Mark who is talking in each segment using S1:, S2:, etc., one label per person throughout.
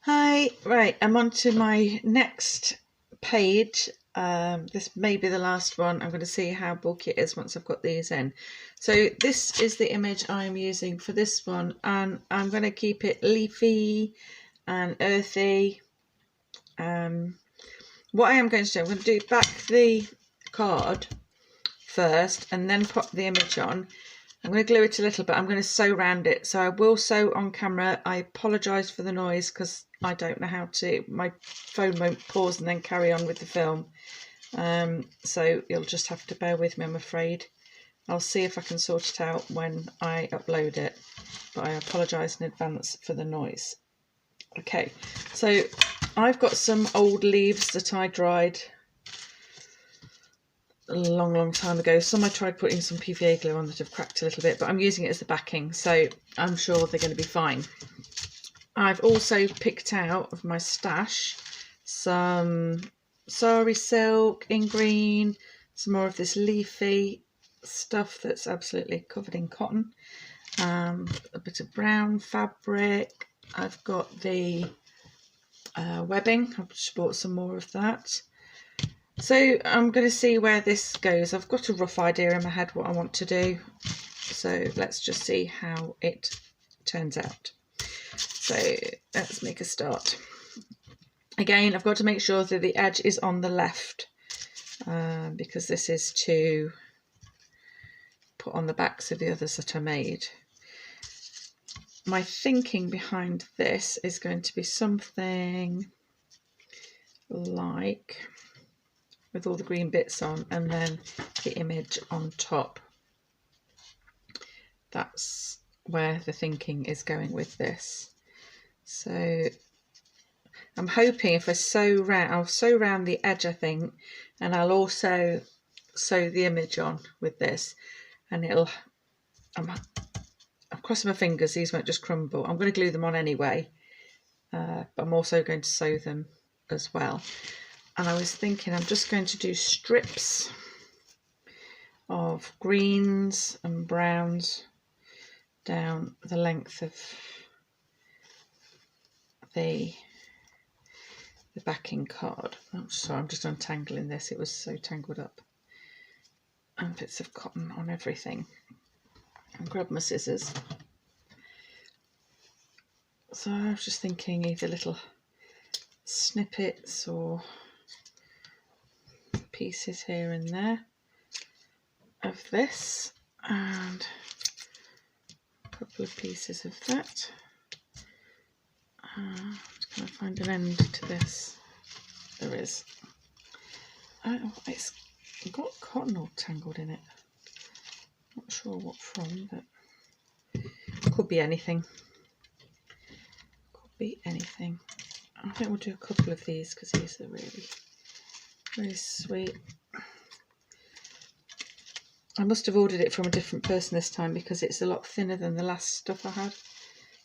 S1: Hi, right, I'm on to my next page. This may be the last one. I'm going to see how bulky it is once I've got these in. So this is the image I'm using for this one, and I'm going to keep it leafy and earthy. What I am going to do, I'm going to do back the card first and then pop the image on. I'm going to glue it a little bit. I'm going to sew around it. So I will sew on camera. I apologise for the noise because I don't know how to. My phone won't pause and then carry on with the film. So you'll just have to bear with me, I'm afraid. I'll see if I can sort it out when I upload it. But I apologise in advance for the noise. Okay, so I've got some old leaves that I dried a long time ago. Some I tried putting some PVA glue on that have cracked a little bit, but I'm using it as the backing, so I'm sure they're going to be fine. I've also picked out of my stash some sari silk in green, some more of this leafy stuff that's absolutely covered in cotton, a bit of brown fabric. I've got the webbing. I've just bought some more of that. So I'm going to see where this goes. I've got a rough idea in my head what I want to do. So let's just see how it turns out. So let's make a start. Again, I've got to make sure that the edge is on the left because this is to put on the backs of the others that I made. My thinking behind this is going to be something like with all the green bits on and then the image on top. That's where the thinking is going with this. So I'm hoping if I sew round, I'll sew round the edge, I think, and I'll also sew the image on with this, and I'm crossing my fingers these won't just crumble. I'm going to glue them on anyway, but I'm also going to sew them as well. And I was thinking I'm just going to do strips of greens and browns down the length of the backing card. Oh, sorry, I'm just untangling this. It was so tangled up. And bits of cotton on everything. I'll grab my scissors. So I was just thinking either little snippets or pieces here and there of this, and a couple of pieces of that. Just going to find an end to this. There is. Oh, it's got cotton all tangled in it. Not sure what from, but it could be anything. Could be anything. I think we'll do a couple of these because these are really, really sweet. I must have ordered it from a different person this time because it's a lot thinner than the last stuff I had,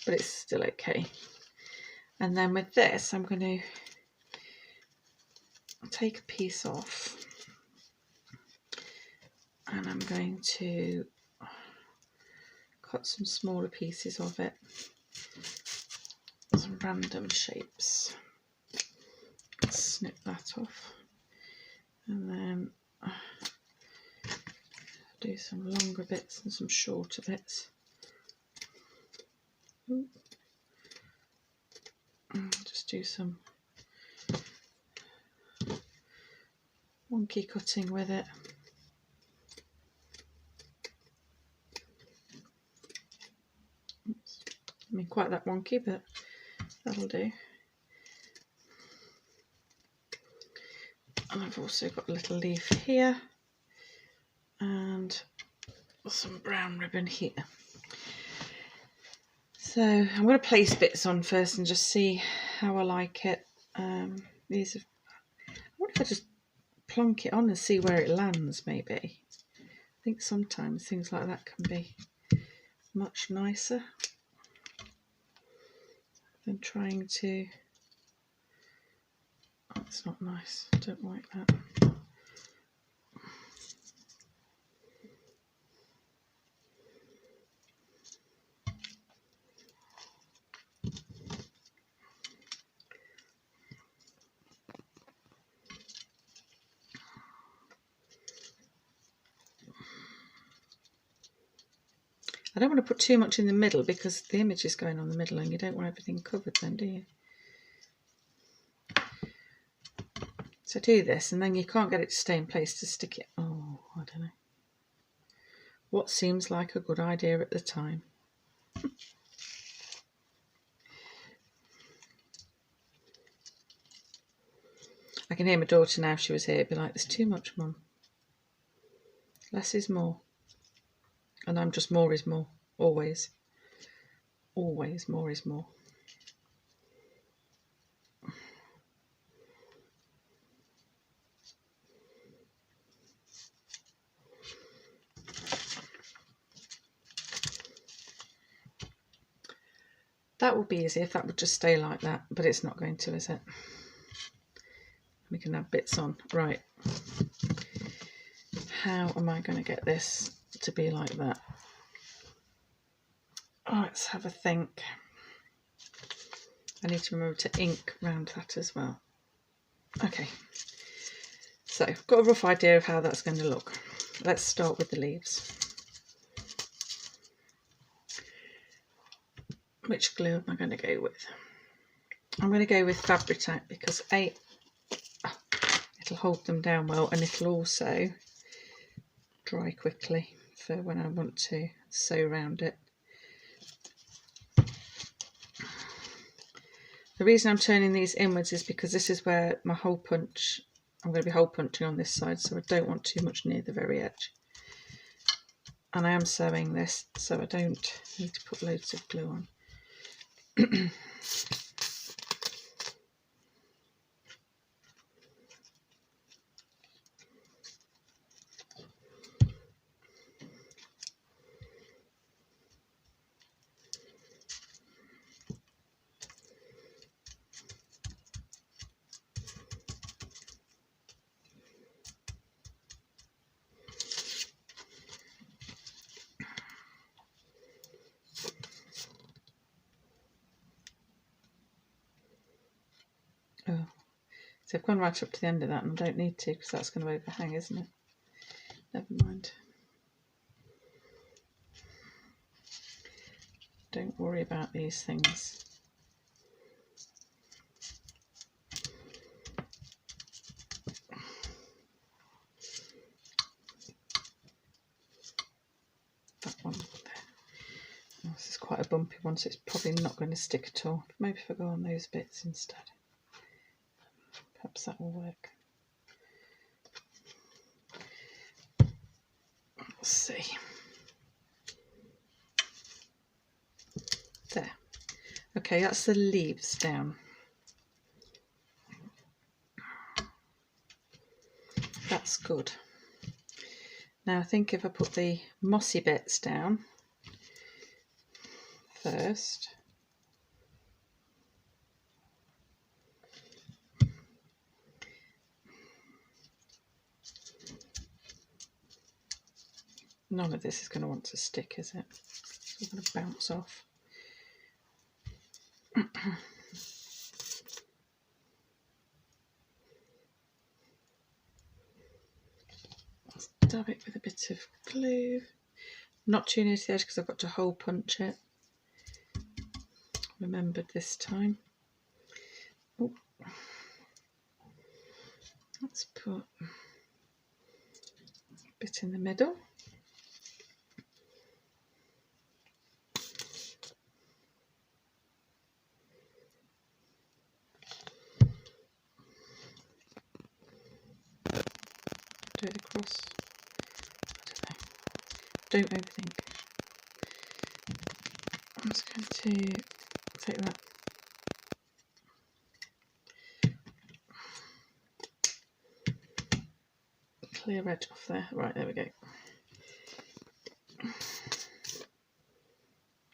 S1: but it's still okay. And then with this, I'm going to take a piece off and I'm going to cut some smaller pieces of it, some random shapes. Snip that off and then do some longer bits and some shorter bits. Just do some wonky cutting with it. Oops. I mean, quite that wonky, but that'll do. And I've also got a little leaf here and some brown ribbon here. So I'm going to place bits on first and just see how I like it. These are, I wonder if I just plonk it on and see where it lands maybe. I think sometimes things like that can be much nicer than trying to... Oh, it's not nice. I don't like that. I don't want to put too much in the middle because the image is going on the middle and you don't want everything covered then, do you? So do this and then you can't get it to stay in place to stick it. Oh, I don't know. What seems like a good idea at the time. I can hear my daughter now, if she was here, it'd be like, there's too much, Mum. Less is more. And I'm just more is more. Always. Always more is more. That would be easy if that would just stay like that, but it's not going to, is it? We can add bits on. Right. How am I going to get this to be like that? Oh, let's have a think. I need to remember to ink around that as well. Okay. So I've got a rough idea of how that's going to look. Let's start with the leaves. Which glue am I going to go with? I'm going to go with Fabri-Tac because it'll hold them down well and it'll also dry quickly for when I want to sew around it. The reason I'm turning these inwards is because this is where my hole punch, I'm going to be hole punching on this side, so I don't want too much near the very edge. And I am sewing this, so I don't need to put loads of glue on. Oh, so I've gone right up to the end of that and I don't need to because that's going to overhang, isn't it? Never mind. Don't worry about these things. That one there. Oh, this is quite a bumpy one, so it's probably not going to stick at all. Maybe if I go on those bits instead. Perhaps that will work. Let's see. There. Okay, that's the leaves down. That's good. Now I think if I put the mossy bits down first. None of this is going to want to stick, is it? It's going to bounce off. Dab it with a bit of glue. Not too near to the edge because I've got to hole punch it. Remembered this time. Oh. Let's put a bit in the middle. Do it across. Don't overthink. I'm just going to take that. Clear edge off there. Right, there we go.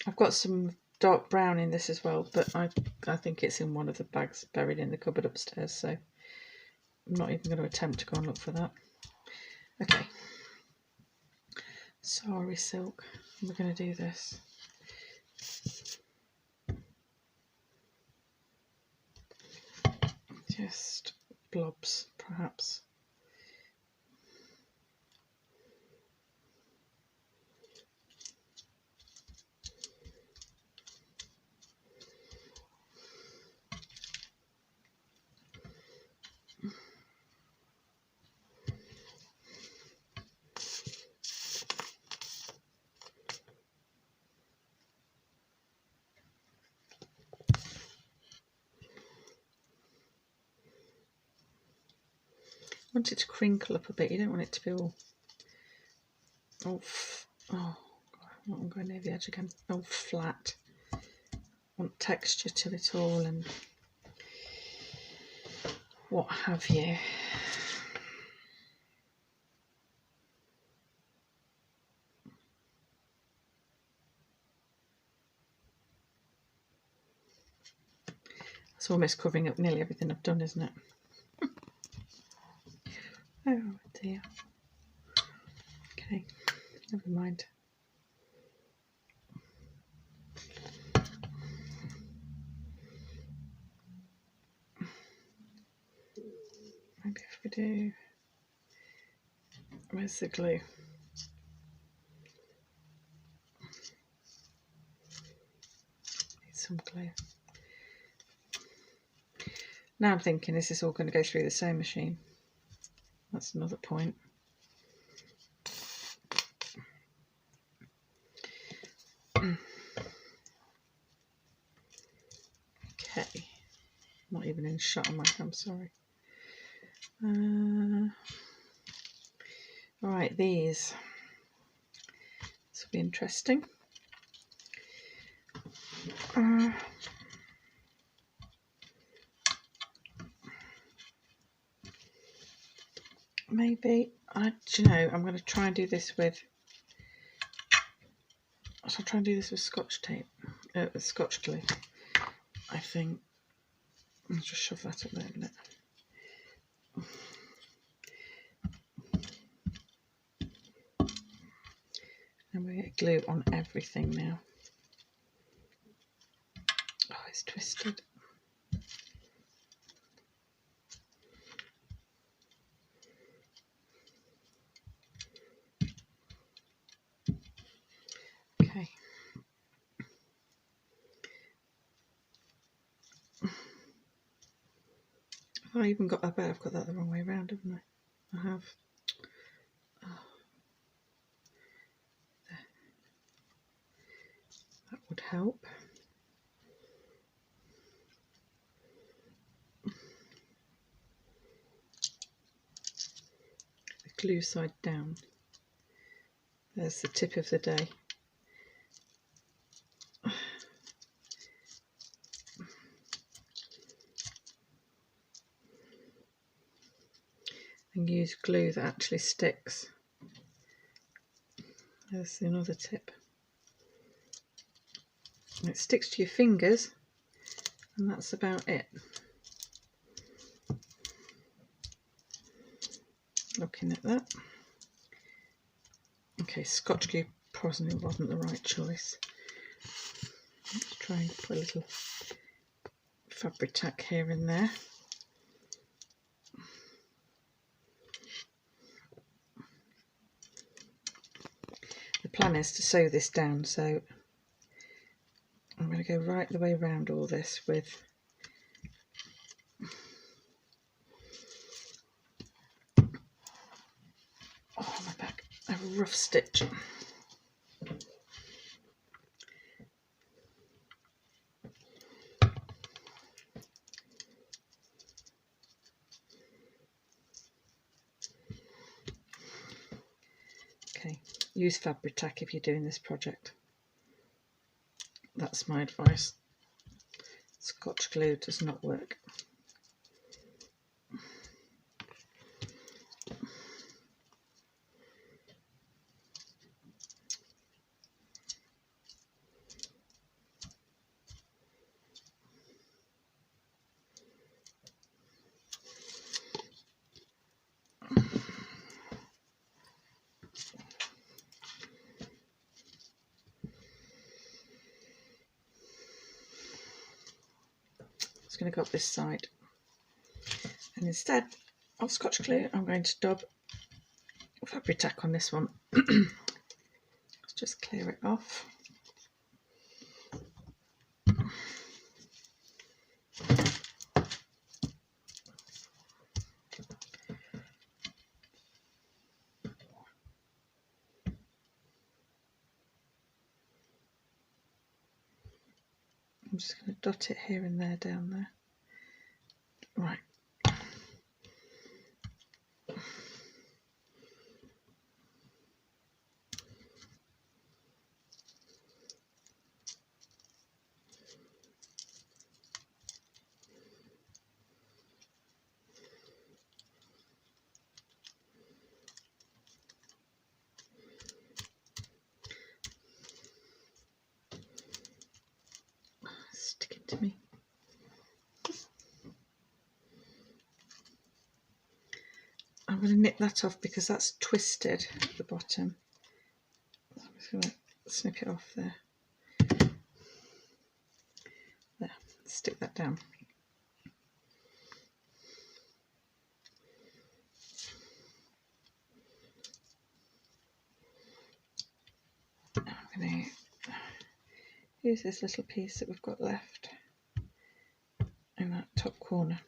S1: I've got some dark brown in this as well, but I think it's in one of the bags buried in the cupboard upstairs, so I'm not even going to attempt to go and look for that. Okay. Sorry, silk. We're going to do this. Just blobs, perhaps. want it to crinkle up a bit. You don't want it to be all I'm going near the edge again. All flat. I want texture to it all and what have you. It's almost covering up nearly everything I've done, isn't it? Oh dear. Okay, never mind. Maybe if we do... Where's the glue? Need some glue. Now I'm thinking, is this all going to go through the sewing machine? That's another point. Okay. Not even in shot on my hand, sorry. Alright, these. This will be interesting. Maybe, do you know, I'm going to try and do this with... I'll try and do this with Scotch tape, with Scotch glue, I think. I'll just shove that up there a minute. And we get glue on everything now. Oh, it's twisted. Okay. I even got, I bet I've got that the wrong way around, haven't I? I have. Oh. That would help. The glue side down. There's the tip of the day. And use glue that actually sticks. There's another tip. And it sticks to your fingers, and that's about it. Looking at that. Okay, Scotch glue probably wasn't the right choice. Let's try and put a little fabric tack here and there. The plan is to sew this down, so I'm going to go right the way around all this with my back, a rough stitch. Okay, use fabric tack if you're doing this project. That's my advice. Scotch glue does not work. Going to go up this side, and instead of Scotch glue I'm going to dab fabric tack on this one. Let's just clear it off. I'm just going to dot it here and there down there. Right. I'm going to nip that off because that's twisted at the bottom. I'm just going to snip it off there. There, stick that down. I'm going to use this little piece that we've got left in that top corner.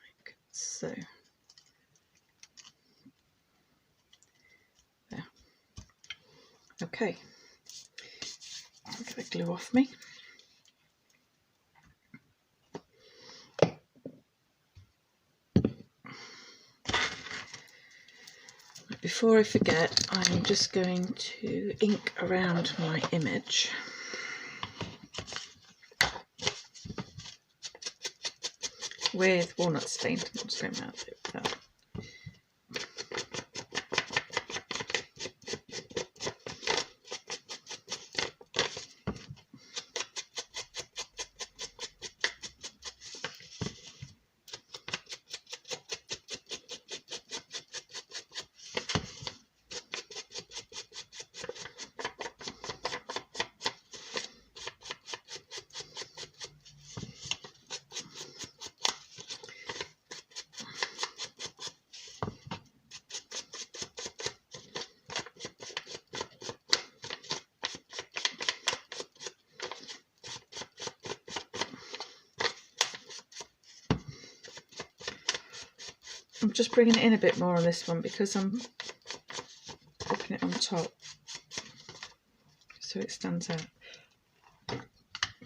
S1: Like so. There. Okay. I'll get the glue off me. Before I forget, I'm just going to ink around my image. With walnut stain. I'm just going around it with that. I'm just bringing it in a bit more on this one because I'm popping it on top so it stands out. There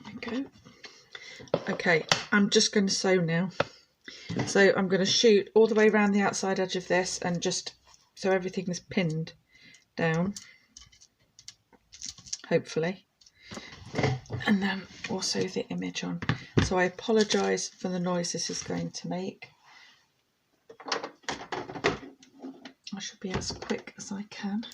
S1: we go. Okay, I'm just going to sew now. So I'm going to shoot all the way around the outside edge of this and just so everything is pinned down, hopefully. And then we'll sew the image on. So I apologise for the noise this is going to make. I should be as quick as I can.